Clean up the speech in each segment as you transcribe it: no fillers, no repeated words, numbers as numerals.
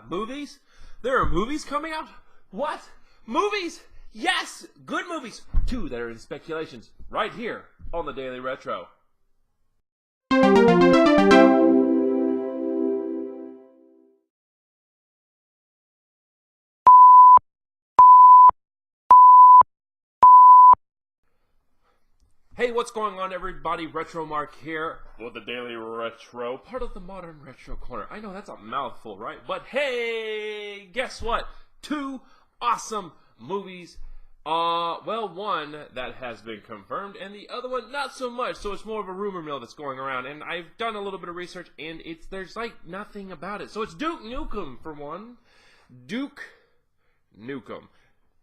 Movies? There are movies coming out? What? Movies? Yes! Good movies! 2 that are in speculations. Right here on the Daily Retro. Hey, what's going on, everybody? Retro Mark here with the Daily Retro, part of the Modern Retro Corner. I know that's a mouthful, right? But hey, guess what? 2 awesome movies. Well, one that has been confirmed, and the other one not so much. So it's more of a rumor mill that's going around. And I've done a little bit of research, and there's like nothing about it. So it's Duke Nukem for one. Duke Nukem,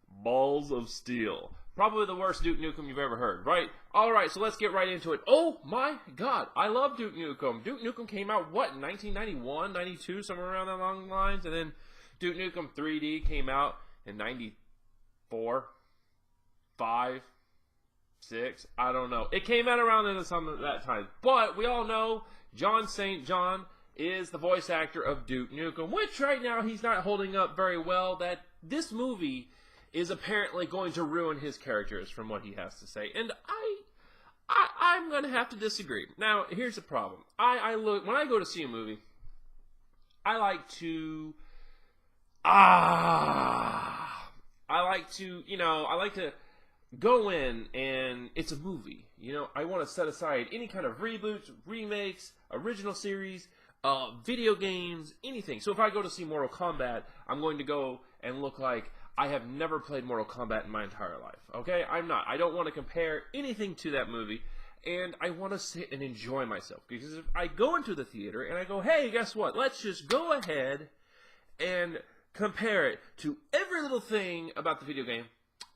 Balls of Steel. Probably the worst Duke Nukem you've ever heard, right? Alright, so let's get right into it. Oh my god, I love Duke Nukem. Duke Nukem came out, what, in 1991, 92, somewhere around that long lines? And then Duke Nukem 3D came out in 94, 5, 6, I don't know. It came out around that time. But we all know John St. John is the voice actor of Duke Nukem, which right now he's not holding up very well. That this movie is apparently going to ruin his characters from what he has to say. And I'm going to have to disagree. Now, here's the problem. I look when I go to see a movie, I like to go in and it's a movie. You know, I want to set aside any kind of reboots, remakes, original series, video games, anything. So if I go to see Mortal Kombat, I'm going to go and look like I have never played Mortal Kombat in my entire life, okay? I'm not. I don't want to compare anything to that movie, and I want to sit and enjoy myself. Because if I go into the theater and I go, hey, guess what? Let's just go ahead and compare it to every little thing about the video game,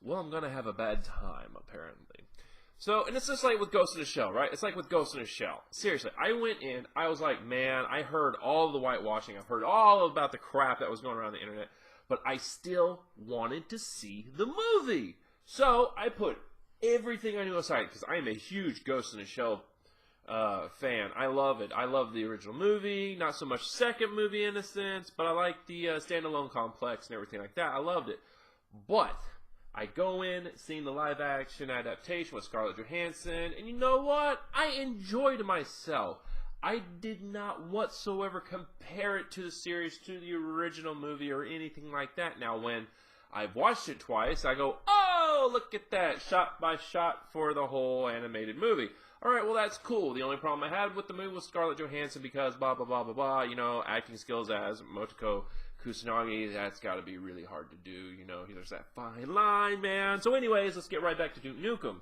well, I'm going to have a bad time, apparently. So, and it's just like with Ghost in the Shell, right? It's like with Ghost in the Shell. Seriously, I went in, I was like, man, I heard all the whitewashing. I've heard all about the crap that was going around the internet. But I still wanted to see the movie. So I put everything I knew aside, because I am a huge Ghost in the Shell fan. I love it. I love the original movie, not so much second movie in a sense, but I like the standalone complex and everything like that. I loved it. But I go in, seeing the live-action adaptation with Scarlett Johansson, and you know what? I enjoyed myself. I did not whatsoever compare it to the series, to the original movie, or anything like that. Now, when I've watched it twice, I go, oh, look at that, shot by shot for the whole animated movie. Alright, well, that's cool. The only problem I had with the movie was Scarlett Johansson because blah, blah, blah, blah, blah. You know, acting skills as Motoko Kusanagi, that's got to be really hard to do. You know, there's that fine line, man. So anyways, let's get right back to Duke Nukem.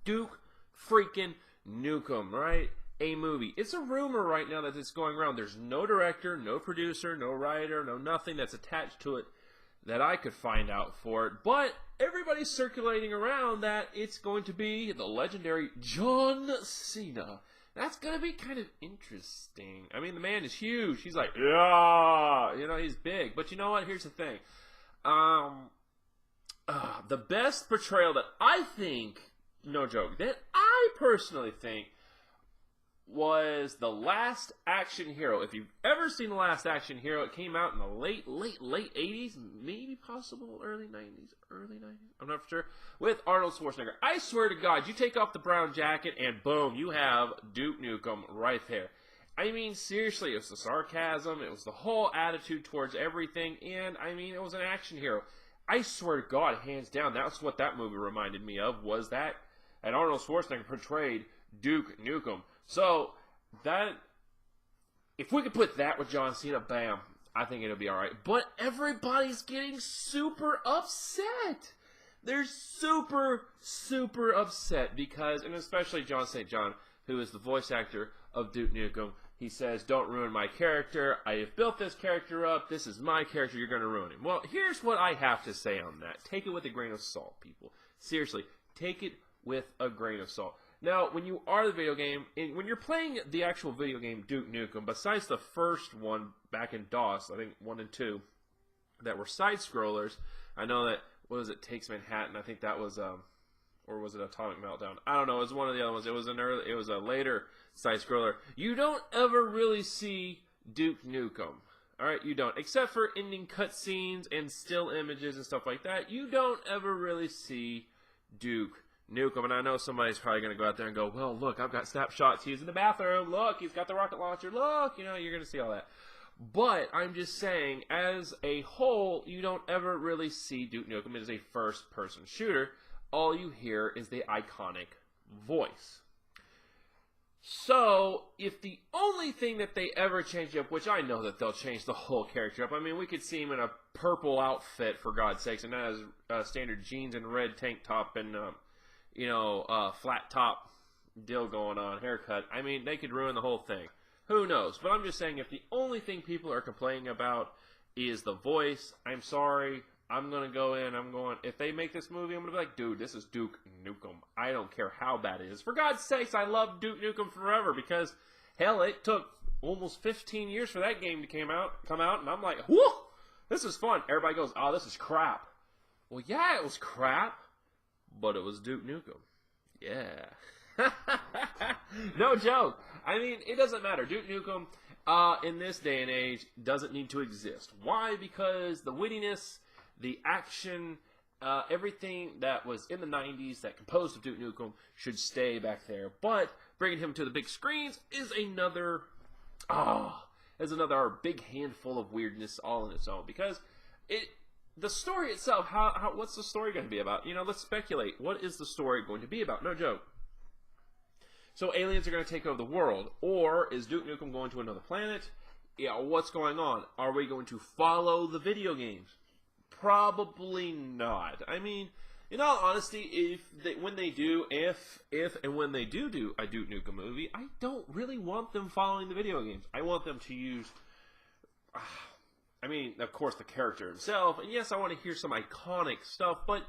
Duke freaking Nukem, right? A movie. It's a rumor right now that it's going around. There's no director, no producer, no writer, no nothing that's attached to it that I could find out for it. But everybody's circulating around that it's going to be the legendary John Cena. That's going to be kind of interesting. I mean, the man is huge. He's like, yeah, you know, he's big. But you know what? Here's the thing. The best portrayal that I think, no joke, that I personally think was The Last Action Hero. If you've ever seen The Last Action Hero, it came out in the late 80s, maybe possible early 90s, I'm not for sure, with Arnold Schwarzenegger. I swear to God, you take off the brown jacket and boom, you have Duke Nukem right there. I mean, seriously, it was the sarcasm, it was the whole attitude towards everything, and I mean, it was an action hero. I swear to God, hands down, that's what that movie reminded me of, was that, and Arnold Schwarzenegger portrayed Duke Nukem. So, that, if we could put that with John Cena, bam, I think it'll be alright. But everybody's getting super upset. They're super, super upset because, and especially John St. John, who is the voice actor of Duke Nukem, he says, don't ruin my character. I have built this character up. This is my character. You're going to ruin him. Well, here's what I have to say on that. Take it with a grain of salt, people. Seriously, take it with a grain of salt. Now, when you are the video game, and when you're playing the actual video game Duke Nukem, besides the first one back in DOS, I think 1 and 2, that were side-scrollers, I know that, what was it, Takes Manhattan, I think that was, or was it Atomic Meltdown? I don't know, it was one of the other ones. It was a later side-scroller. You don't ever really see Duke Nukem. All right, you don't. Except for ending cutscenes and still images and stuff like that, you don't ever really see Duke Nukem. And I know somebody's probably going to go out there and go, well, look, I've got snapshots. He's in the bathroom. Look, he's got the rocket launcher. Look, you know, you're going to see all that. But I'm just saying, as a whole, you don't ever really see Duke Nukem as a first-person shooter. All you hear is the iconic voice. So, if the only thing that they ever change up, which I know that they'll change the whole character up. I mean, we could see him in a purple outfit, for God's sakes, and not as standard jeans and red tank top and, flat top deal going on, haircut. I mean, they could ruin the whole thing. Who knows? But I'm just saying, if the only thing people are complaining about is the voice, I'm sorry. I'm going to go in, if they make this movie, I'm going to be like, dude, this is Duke Nukem. I don't care how bad it is. For God's sakes, I love Duke Nukem forever because, hell, it took almost 15 years for that game to come out, and I'm like, whoo, this is fun. Everybody goes, oh, this is crap. Well, yeah, it was crap, but it was Duke Nukem. Yeah. No joke. I mean, it doesn't matter. Duke Nukem, in this day and age, doesn't need to exist. Why? Because the wittiness, the action, everything that was in the 90s that composed of Duke Nukem should stay back there. But bringing him to the big screens is another big handful of weirdness all in its own. Because the story itself, what's the story going to be about? You know, let's speculate. What is the story going to be about? No joke. So aliens are going to take over the world, or is Duke Nukem going to another planet? Yeah, what's going on? Are we going to follow the video games? Probably not. I mean, in all honesty, when they do a Duke Nukem movie, I don't really want them following the video games. I want them to use, of course, the character himself. And yes, I want to hear some iconic stuff, but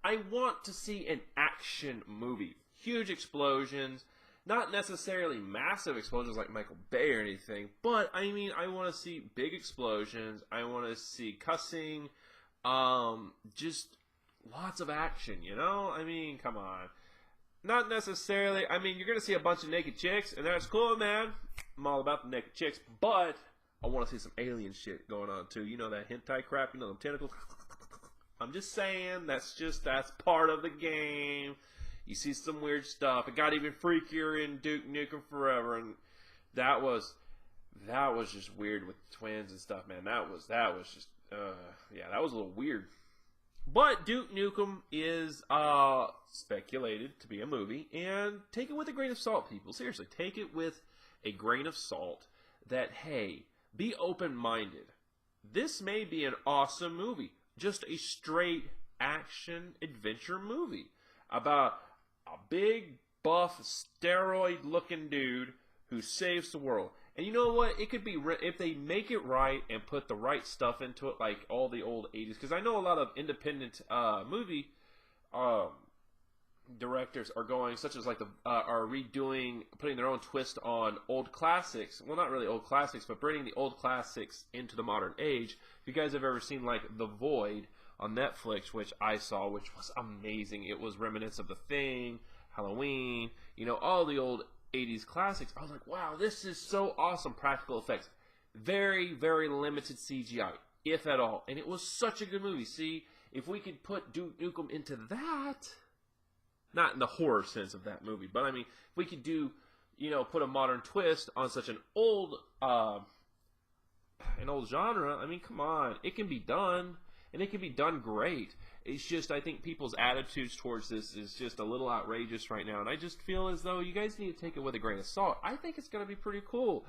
I want to see an action movie. Huge explosions. Not necessarily massive explosions like Michael Bay or anything, but I want to see big explosions. I want to see cussing. Just lots of action, you know? I mean, come on. Not necessarily. I mean, you're going to see a bunch of naked chicks, and that's cool, man. I'm all about the naked chicks, but I want to see some alien shit going on, too. You know that hentai crap? You know them tentacles? I'm just saying, that's part of the game. You see some weird stuff. It got even freakier in Duke Nukem Forever, and that was just weird with twins and stuff, man. That was just... that was a little weird. But Duke Nukem is speculated to be a movie, and take it with a grain of salt, people. Seriously, take it with a grain of salt that, hey, be open-minded. This may be an awesome movie. Just a straight action adventure movie about a big, buff, steroid-looking dude who saves the world. And you know what? It could be, if they make it right and put the right stuff into it, like all the old 80s. Because I know a lot of independent movie directors are going, such as are redoing, putting their own twist on old classics. Well, not really old classics, but bringing the old classics into the modern age. If you guys have ever seen, The Void on Netflix, which I saw, which was amazing. It was reminiscent of The Thing, Halloween, all the old 80s classics. I was like, wow, this is so awesome. Practical effects. Very, very limited CGI, if at all. And it was such a good movie. See, if we could put Duke Nukem into that, not in the horror sense of that movie, but if we could put a modern twist on such an old genre, come on. It can be done, and it can be done great. It's just, I think people's attitudes towards this is just a little outrageous right now. And I just feel as though you guys need to take it with a grain of salt. I think it's going to be pretty cool.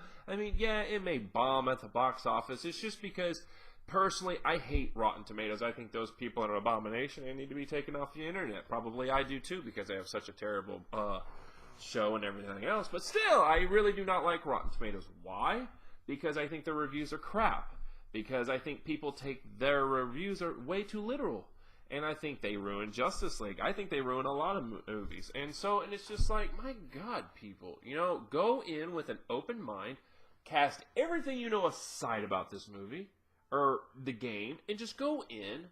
Yeah, it may bomb at the box office. It's just because, personally, I hate Rotten Tomatoes. I think those people are an abomination and need to be taken off the internet. Probably I do too, because they have such a terrible show and everything else. But still, I really do not like Rotten Tomatoes. Why? Because I think their reviews are crap. Because I think people take their reviews are way too literal. And I think they ruin Justice League. I think they ruin a lot of movies. And it's just like, my God, people. Go in with an open mind. Cast everything you know aside about this movie. Or the game. And just go in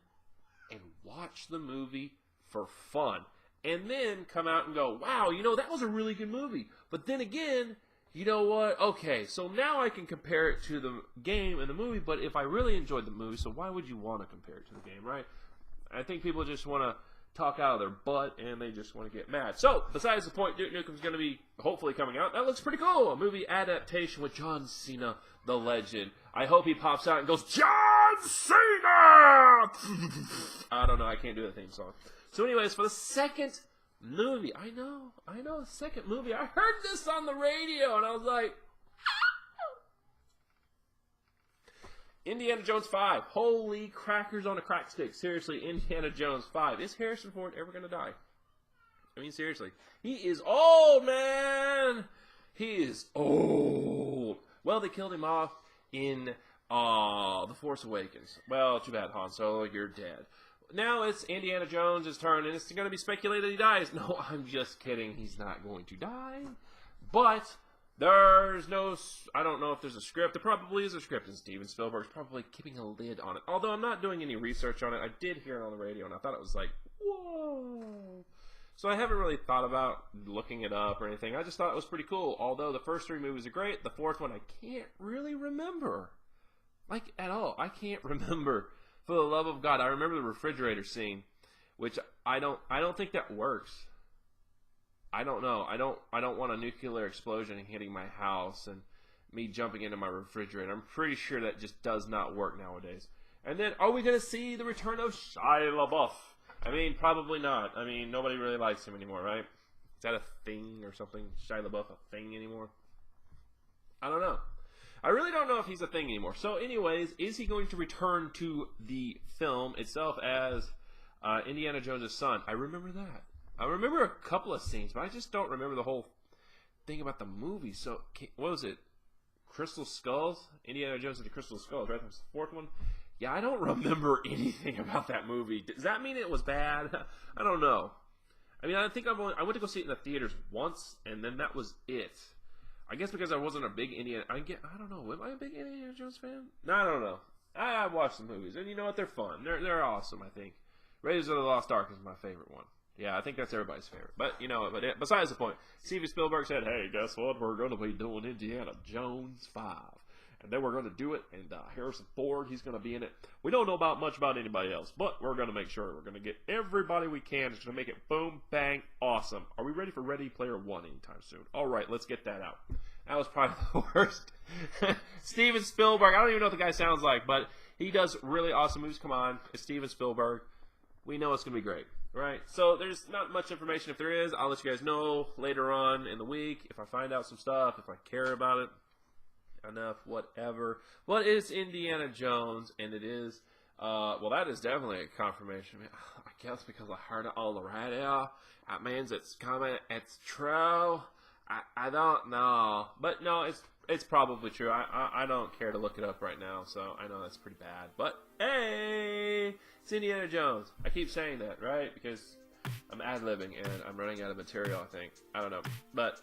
and watch the movie for fun. And then come out and go, wow, that was a really good movie. But then again, You know what? Okay, so now I can compare it to the game and the movie, but if I really enjoyed the movie, so why would you want to compare it to the game, right? I think people just want to talk out of their butt, and they just want to get mad. So, besides the point, Duke Nukem's going to be hopefully coming out. That looks pretty cool. A movie adaptation with John Cena, the legend. I hope he pops out and goes, John Cena! I don't know. I can't do the theme song. So anyways, for the second movie, I know, the second movie, I heard this on the radio, and I was like, Indiana Jones 5. Holy crackers on a crack stick. Seriously, Indiana Jones 5. Is Harrison Ford ever going to die? I mean, seriously. He is old, man! He is old. Well, they killed him off in The Force Awakens. Well, too bad, Han Solo, you're dead. Now it's Indiana Jones' turn, and it's going to be speculated he dies. No, I'm just kidding. He's not going to die. But there's no, I don't know if there's a script. There probably is a script, and Steven Spielberg's probably keeping a lid on it. Although I'm not doing any research on it. I did hear it on the radio, and I thought it was like, whoa. So I haven't really thought about looking it up or anything. I just thought it was pretty cool. Although the first three movies are great, the fourth one I can't really remember. Like, at all. I can't remember. For the love of God, I remember the refrigerator scene, which I don't think that works. I don't know. I don't want a nuclear explosion hitting my house and me jumping into my refrigerator. I'm pretty sure that just does not work nowadays. And then, are we going to see the return of Shia LaBeouf? I mean, probably not. I mean, nobody really likes him anymore, right? Is that a thing or something? Shia LaBeouf a thing anymore? I don't know. I really don't know if he's a thing anymore. So anyways, is he going to return to the film itself as Indiana Jones' son? I remember that. I remember a couple of scenes, but I just don't remember the whole thing about the movie. So, what was it? Crystal Skulls? Indiana Jones and the Crystal Skulls, right? That was the fourth one. Yeah, I don't remember anything about that movie. Does that mean it was bad? I don't know. I mean, I think I went to go see it in the theaters once, and then that was it. I guess because I wasn't a big Indiana... I don't know. Am I a big Indiana Jones fan? No, I don't know. I watched the movies, and you know what? They're fun. They're awesome, I think. Raiders of the Lost Ark is my favorite one. Yeah, I think that's everybody's favorite. But, you know, besides the point, Steven Spielberg said, hey, guess what? We're going to be doing Indiana Jones 5. And then we're going to do it, and Harrison Ford, he's going to be in it. We don't know much about anybody else, but we're going to make sure we're going to get everybody we can. It's going to make it boom, bang, awesome. Are we ready for Ready Player One anytime soon? All right, let's get that out. That was probably the worst. Steven Spielberg, I don't even know what the guy sounds like, but he does really awesome movies. Come on, it's Steven Spielberg. We know it's going to be great, right? So there's not much information. If there is, I'll let you guys know later on in the week if I find out some stuff, if I care about it enough, whatever. But it's Indiana Jones, and it is, well, that is definitely a confirmation. I mean, I guess because I heard it on the radio, that means it's coming, it's true. I don't know. But no, it's probably true. I don't care to look it up right now, so I know that's pretty bad. But, hey, it's Indiana Jones. I keep saying that, right? Because I'm ad-libbing, and I'm running out of material, I think. I don't know. But,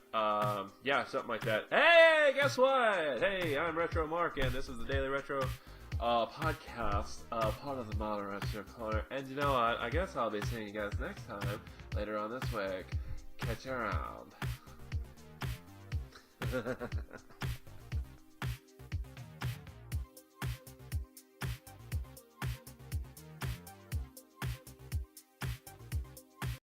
yeah, something like that. Hey, guess what? Hey, I'm Retro Mark, and this is the Daily Retro podcast, part of the Modern Retro Corner. And you know what? I guess I'll be seeing you guys next time, later on this week. Catch you around.